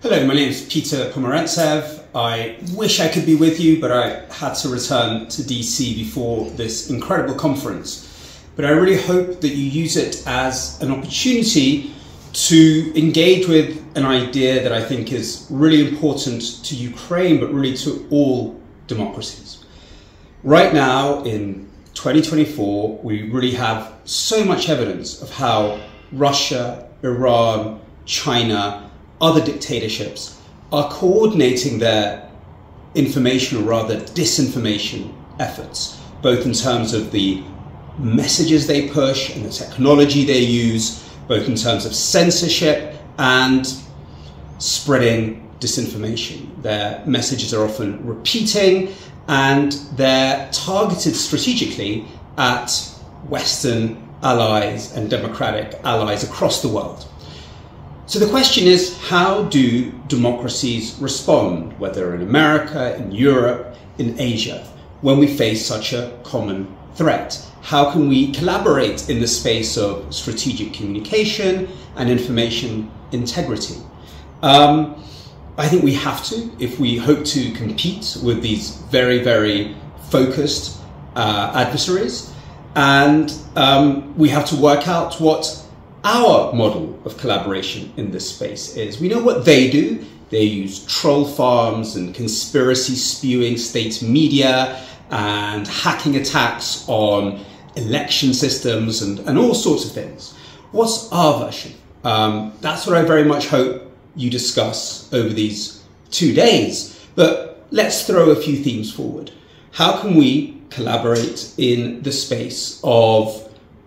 Hello, my name is Pítera Pomerancev. I wish I could be with you, but I had to return to DC before this incredible conference. But I really hope that you use it as an opportunity to engage with an idea that I think is really important to Ukraine, but really to all democracies. Right now, in 2024, we really have so much evidence of how Russia, Iran, China, other dictatorships are coordinating their information, or rather disinformation efforts, both in terms of the messages they push and the technology they use, both in terms of censorship and spreading disinformation. Their messages are often repeating and they're targeted strategically at Western allies and democratic allies across the world. So the question is, how do democracies respond, whether in America, in Europe, in Asia, when we face such a common threat? How can we collaborate in the space of strategic communication and information integrity? I think we have to, if we hope to compete with these very, very focused adversaries. And we have to work out what our model of collaboration in this space is. We know what they do. They use troll farms and conspiracy spewing state media and hacking attacks on election systems and all sorts of things. What's our version? That's what I very much hope you discuss over these 2 days. But let's throw a few themes forward. How can we collaborate in the space of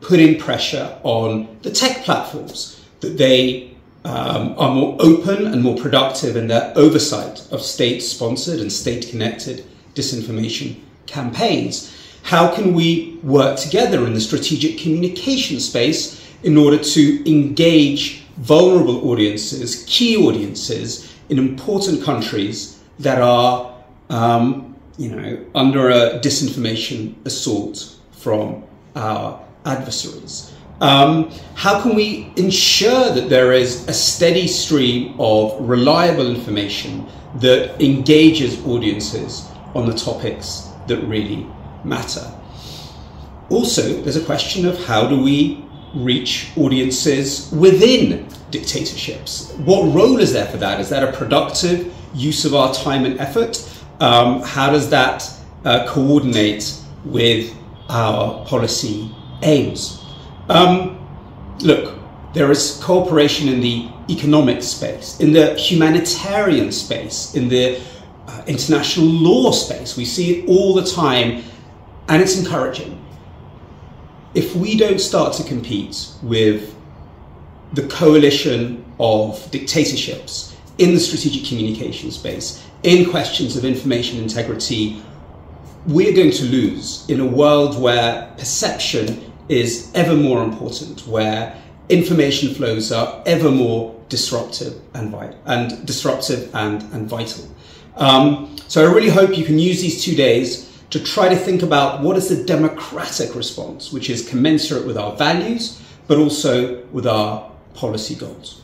putting pressure on the tech platforms that they are more open and more productive in their oversight of state-sponsored and state-connected disinformation campaigns? How can we work together in the strategic communication space in order to engage vulnerable audiences, key audiences in important countries that are under a disinformation assault from our adversaries? How can we ensure that there is a steady stream of reliable information that engages audiences on the topics that really matter? Also, there's a question of how do we reach audiences within dictatorships? What role is there for that? Is that a productive use of our time and effort? How does that coordinate with our policy aims? Look, there is cooperation in the economic space, in the humanitarian space, in the international law space. We see it all the time, and it's encouraging. If we don't start to compete with the coalition of dictatorships in the strategic communication space, in questions of information integrity, we're going to lose in a world where perception is ever more important, where information flows are ever more disruptive and vital. So I really hope you can use these 2 days to try to think about what is the democratic response, which is commensurate with our values, but also with our policy goals.